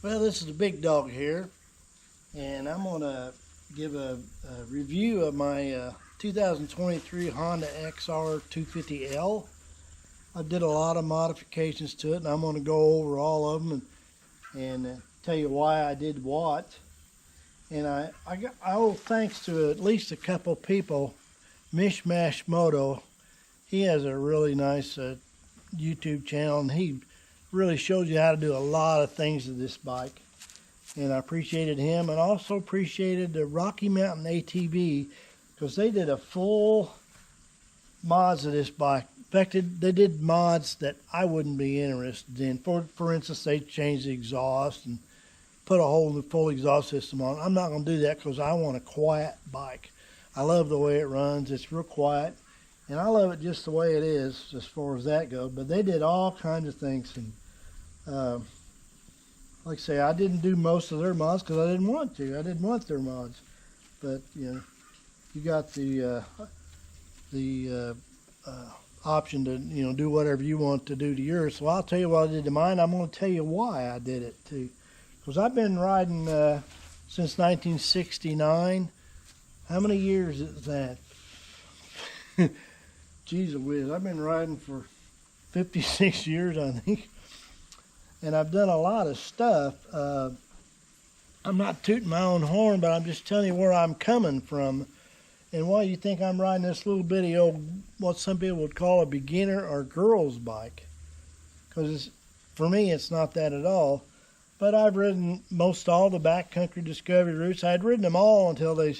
Well, this is the Big Dog here, and I'm going to give a review of my 2023 Honda XR150L. I did a lot of modifications to it, and I'm going to go over all of them and tell you why I did what. And I owe thanks to at least a couple people. Mishmash Moto, he has a really nice YouTube channel, and he really shows you how to do a lot of things to this bike. And I appreciated him, and also appreciated the Rocky Mountain ATV, because they did a full mods of this bike. In fact, they did mods that I wouldn't be interested in. For instance, they changed the exhaust and put a whole full exhaust system on. I'm not going to do that because I want a quiet bike. I love the way it runs. It's real quiet, and I love it just the way it is as far as that goes. But they did all kinds of things, and like I say, I didn't do most of their mods because I didn't want to. I didn't want their mods. But you know, you got the option to do whatever you want to do to yours. So I'll tell you what I did to mine. I'm going to tell you why I did it too. Because I've been riding since 1969. How many years is that? Jeez whiz, I've been riding for 56 years, I think. And I've done a lot of stuff. I'm not tooting my own horn, but I'm just telling you where I'm coming from. And why you think I'm riding this little bitty old, what some people would call a beginner or girl's bike. Because for me, it's not that at all. But I've ridden most all the backcountry discovery routes. I'd ridden them all until they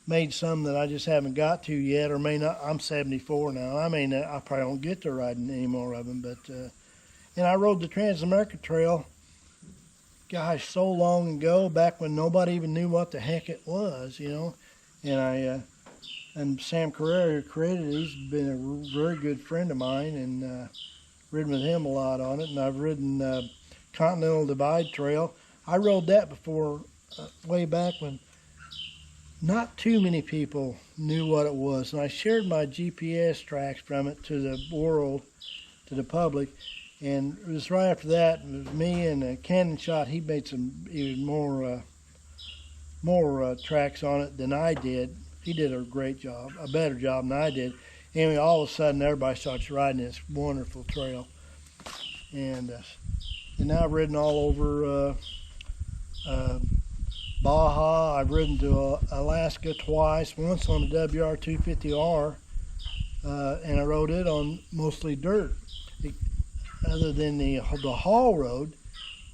made some that I just haven't got to yet, or may not. I'm 74 now. I probably don't get to riding any more of them. But and I rode the Trans-America Trail, gosh, so long ago, back when nobody even knew what the heck it was, And and Sam Carrera, who created it, he's been a very good friend of mine, and ridden with him a lot on it. And I've ridden Continental Divide Trail. I rode that before, way back when not too many people knew what it was. And I shared my GPS tracks from it to the world, to the public. And it was right after that, it was me and Cannon Shot. He made some even more tracks on it than I did. He did a great job, a better job than I did. Anyway, all of a sudden, everybody starts riding this wonderful trail. And now I've ridden all over Baja. I've ridden to Alaska twice, once on the WR250R, and I rode it on mostly dirt. Other than the haul road,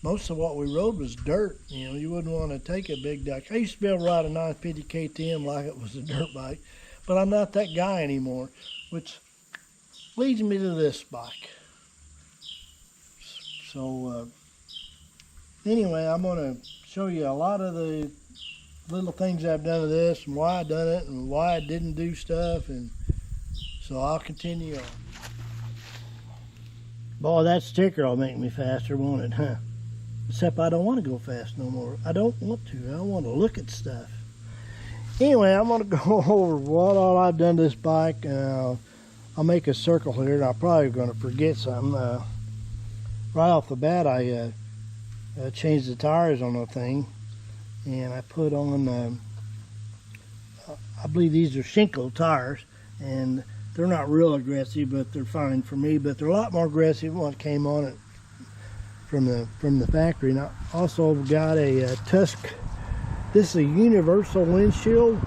most of what we rode was dirt. You wouldn't want to take a big deck. I used to be able to ride a 950 KTM like it was a dirt bike, but I'm not that guy anymore, which leads me to this bike. So anyway, I'm going to show you a lot of the little things I've done to this, and why I done it, and why I didn't do stuff, and so I'll continue on. Boy, that sticker will make me faster, won't it, huh? Except I don't want to go fast no more. I don't want to. I want to look at stuff. Anyway, I'm going to go over what all I've done to this bike. I'll make a circle here, and I'm probably going to forget something. Right off the bat, I changed the tires on the thing, and I put on, I believe these are Shinko tires, and they're not real aggressive, but they're fine for me. But they're a lot more aggressive than what came on it from the factory. And I also got a Tusk. This is a universal windshield.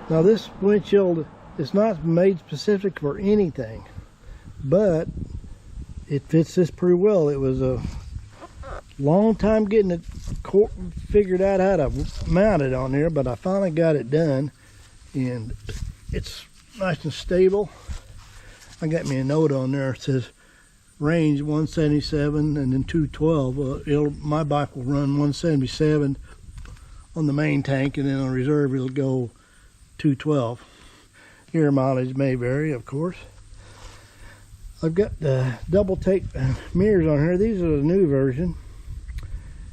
Now this windshield is not made specific for anything, but it fits this pretty well. It was a long time getting it figured out how to mount it on there, but I finally got it done, and it's nice and stable. I got me a note on there. It says range 177 and then 212. My bike will run 177 on the main tank, and then on reserve it'll go 212. Your mileage may vary, of course. I've got the double tape mirrors on here. These are the new version,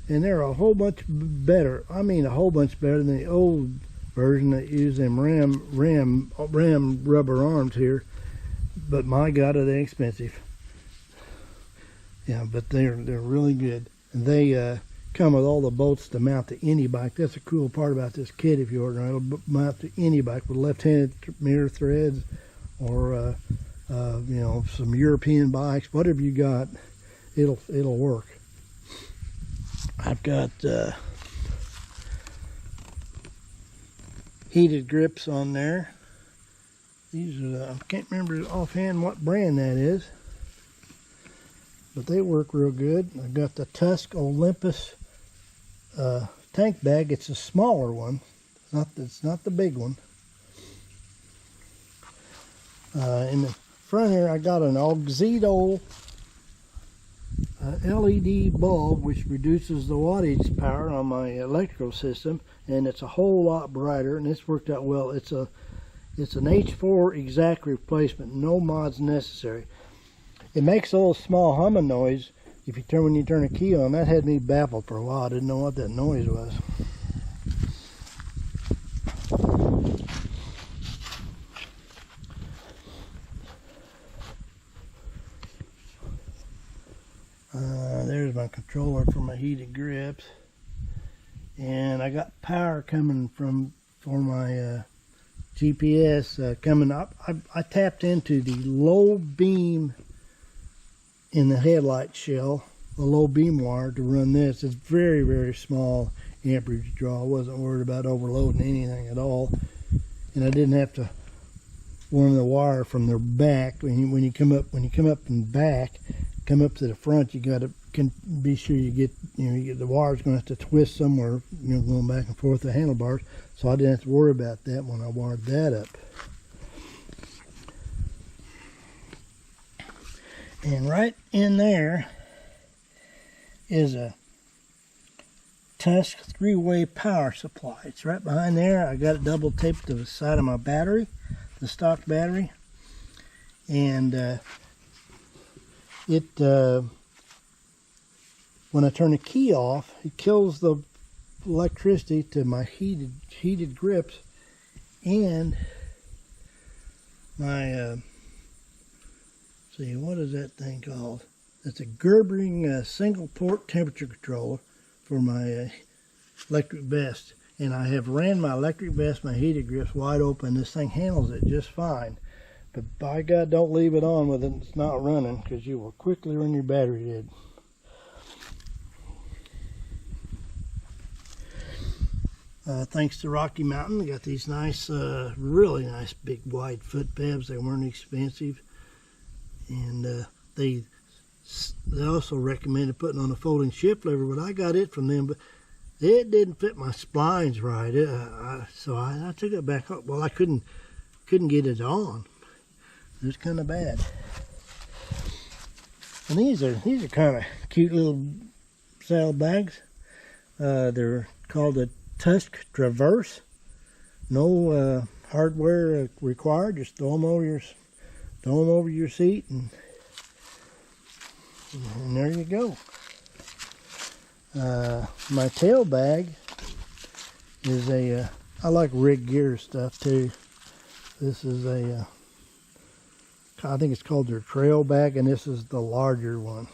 and they're a whole bunch better. I mean, a whole bunch better than the old version that used them ram rubber arms here. But my God, are they expensive. Yeah, but they're really good. And they come with all the bolts to mount to any bike. That's a cool part about this kit. If you order it, it'll mount to any bike with left-handed mirror threads, or you know, some European bikes. Whatever you got, it'll work. I've got heated grips on there. These are I can't remember offhand what brand that is, but they work real good. I've got the Tusk Olympus tank bag. It's a smaller one. It's not the big one. In the front here, I got an Auxito LED bulb, which reduces the wattage power on my electrical system, and it's a whole lot brighter, and it's worked out well. It's an H4 exact replacement, no mods necessary. It makes a little small humming noise when you turn a key on. That had me baffled for a while. I didn't know what that noise was. There's my controller for my heated grips, and I got power coming for my GPS coming up. I tapped into the low beam in the headlight shell, the low beam wire, to run this. It's very, very small amperage draw. I wasn't worried about overloading anything at all, and I didn't have to run the wire from the back. When you come up from the back, come up to the front, you got to be sure you get the wire's going to have to twist somewhere, going back and forth the handlebars. So I didn't have to worry about that when I wired that up. And right in there is a Tusk 3-way power supply. It's right behind there. I got it double taped to the side of my battery, the stock battery, and when I turn the key off, it kills the electricity to my heated grips and my see, what is that thing called? It's a Gerbering single port temperature controller for my electric vest, and I have ran my electric vest, my heated grips wide open. This thing handles it just fine, but by God, don't leave it on with it's not running, because you will quickly run your battery dead. Thanks to Rocky Mountain, I got these nice, really nice big wide foot pads. They weren't expensive, and they also recommended putting on a folding shift lever, but I got it from them, but it didn't fit my splines right. So I took it back up. Well, I couldn't get it on. It was kind of bad. And these are kind of cute little saddlebags. They're called the Tusk Traverse. No hardware required. Just throw them over your seat, and there you go. My tail bag is a I like rig gear stuff too. This is a I think it's called their trail bag, and this is the larger one.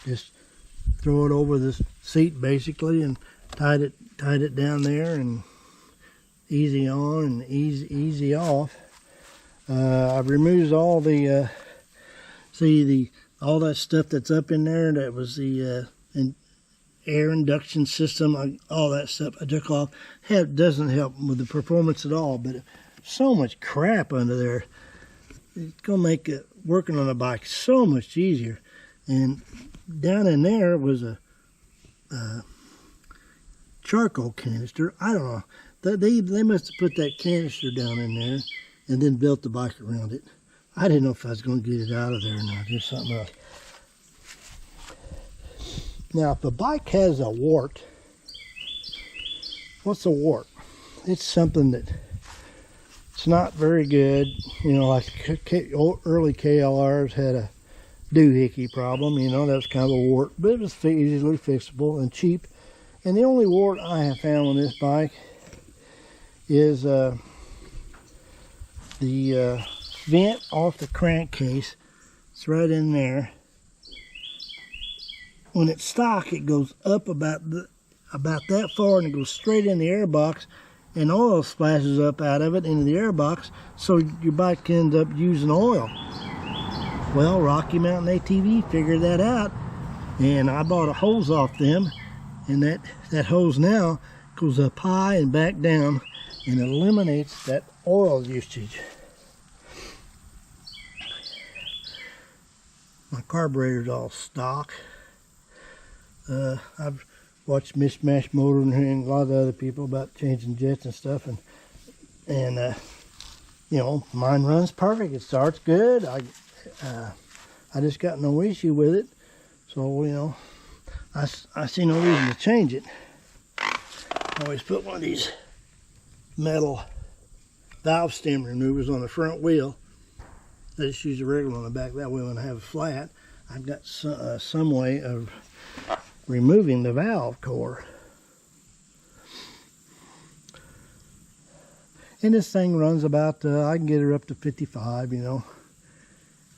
Just throw it over the seat basically, and tied it down there, and easy on and easy off. I've removed all the all that stuff that's up in there. That was the air induction system, all that stuff I took off. Doesn't help with the performance at all, but so much crap under there. It's gonna make it working on a bike so much easier. And down in there was a charcoal canister. I don't know. They must have put that canister down in there and then built the bike around it. I didn't know if I was going to get it out of there or not. There's something else. Now, if a bike has a wart, what's a wart? It's something that it's not very good. Like early KLRs had a doohickey problem. That was kind of a wart, but it was easily fixable and cheap. And the only wart I have found on this bike is the vent off the crankcase. It's right in there. When it's stock, it goes up about that far, and it goes straight in the air box, and oil splashes up out of it into the air box, so your bike ends up using oil. Well, Rocky Mountain ATV figured that out, and I bought a hose off them, and that hose now goes up high and back down and eliminates that oil usage. My carburetor's all stock. I've watched Mishmash Motor and a lot of other people about changing jets and stuff, and you know, mine runs perfect. It starts good. I just got no issue with it, so you know, I see no reason to change it. I always put one of these metal valve stem removers on the front wheel. I just use a regular on the back. That way when I have a flat, I've got some way of removing the valve core. And this thing runs about, I can get her up to 55, you know.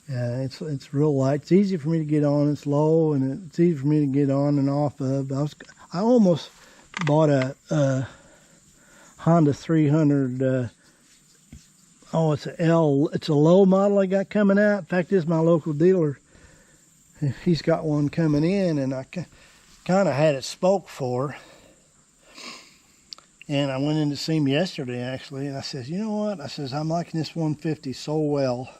It's real light. It's easy for me to get on. It's low, and it's easy for me to get on and off of. I almost bought a Honda 300. Oh, it's a L. It's a low model I got coming out. In fact, this is my local dealer. He's got one coming in, and I kind of had it spoke for. And I went in to see him yesterday, actually, and I says, you know what? I says, I'm liking this 150 so well.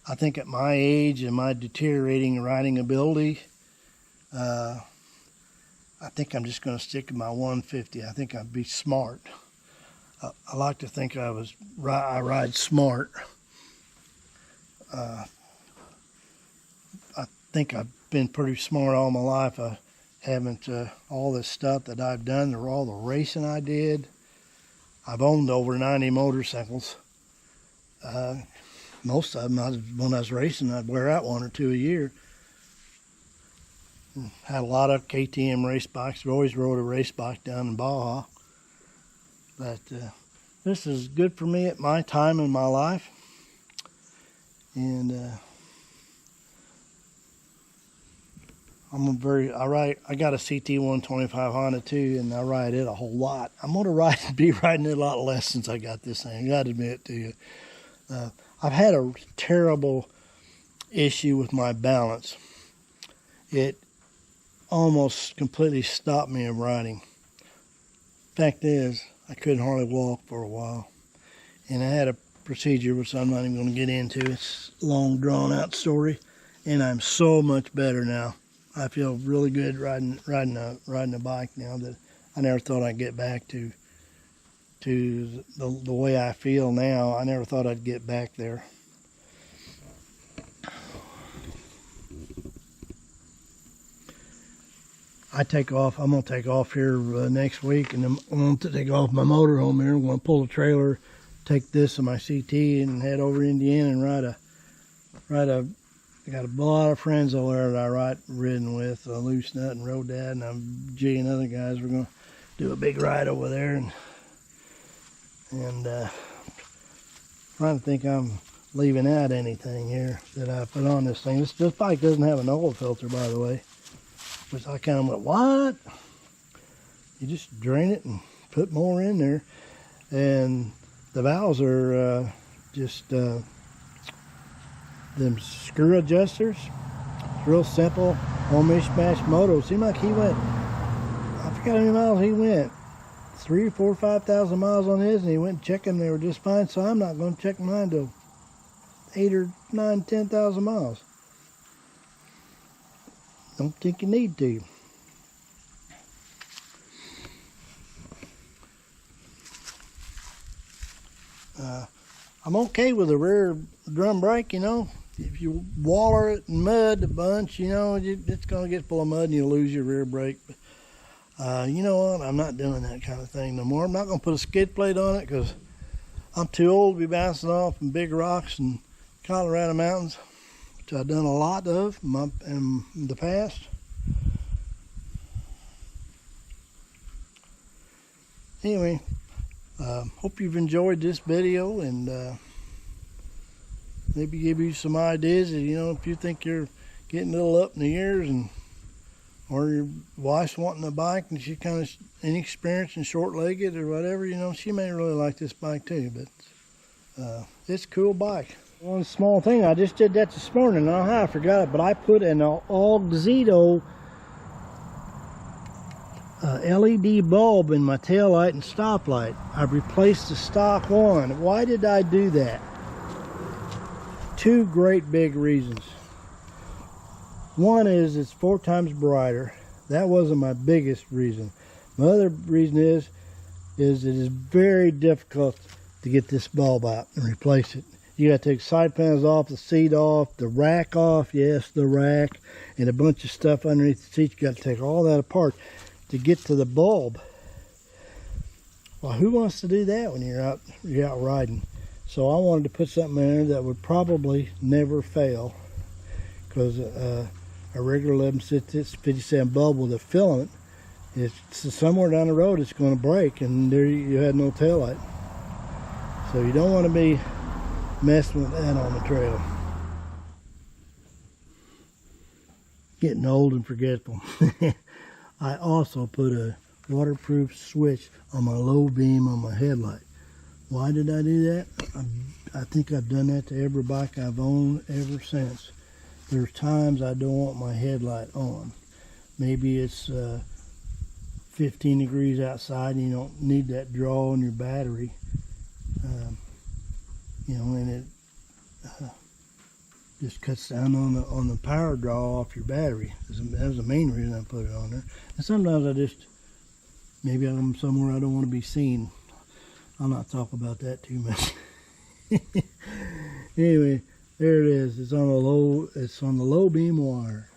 I think at my age and my deteriorating riding ability, I think I'm just going to stick to my 150. I think I'd be smart. I like to think I ride smart. I think I've been pretty smart all my life. I haven't, all this stuff that I've done, or all the racing I did. I've owned over 90 motorcycles. Most of them, when I was racing, I'd wear out one or two a year. Had a lot of KTM race bikes. We always rode a race bike down in Baja. But this is good for me at my time in my life. And I got a CT125 Honda too, and I ride it a whole lot. I'm gonna be riding it a lot less since I got this thing. I gotta admit it to you. I've had a terrible issue with my balance. It almost completely stopped me in riding. Fact is, I couldn't hardly walk for a while. And I had a procedure, which I'm not even going to get into. It's a long, drawn-out story. And I'm so much better now. I feel really good riding a bike now that I never thought I'd get back to the way I feel now. I never thought I'd get back there. I'm going to take off here next week, and I'm going to take off my motorhome here. I'm going to pull the trailer, take this and my CT, and head over to Indiana and I got a lot of friends over there that I ridden with, Loose Nut and Road Dad, and G and other guys. We're going to do a big ride over there, and trying to think I'm leaving out anything here that I put on this thing. This bike doesn't have an oil filter, by the way. Which I kind of went, what? You just drain it and put more in there. And the valves are just them screw adjusters. It's real simple. On Mishmash Moto. Seemed like he went, I forgot how many miles he went. 3,000, 4,000, 5,000 miles on his, and he went and checked them. They were just fine, so I'm not going to check mine till 8 or 9, 10,000 miles. Don't think you need to. I'm okay with a rear drum brake, you know. If you waller it in mud a bunch, you know, it's going to get full of mud and you'll lose your rear brake. But, you know what? I'm not doing that kind of thing no more. I'm not going to put a skid plate on it because I'm too old to be bouncing off in big rocks and Colorado mountains, which I've done a lot of in the past. Anyway, hope you've enjoyed this video, and maybe give you some ideas. You know, if you think you're getting a little up in the years, and or your wife's wanting a bike and she's kind of inexperienced and short-legged or whatever, you know, she may really like this bike too. But it's a cool bike. One small thing, I just did that this morning. I don't know how I forgot it, but I put an Auxito LED bulb in my taillight and stoplight. I replaced the stock one. Why did I do that? Two great big reasons. One is it's 4 times brighter. That wasn't my biggest reason. My other reason is it is very difficult to get this bulb out and replace it. You got to take side panels off, the seat off, the rack off, yes, the rack, and a bunch of stuff underneath the seat. You got to take all that apart to get to the bulb. Well, who wants to do that when you're out riding? So I wanted to put something in there that would probably never fail, because a regular 1157 bulb with a filament, it's somewhere down the road it's going to break, and there you had no taillight. So you don't want to be messing with that on the trail. Getting old and forgetful. I also put a waterproof switch on my low beam on my headlight. Why did I do that? I think I've done that to every bike I've owned ever since. There's times I don't want my headlight on. Maybe it's 15 degrees outside and you don't need that draw on your battery. You know, and it just cuts down on the power draw off your battery. That's the main reason I put it on there. And sometimes maybe I'm somewhere I don't want to be seen. I'll not talk about that too much. Anyway, there it is. It's on the low beam wire.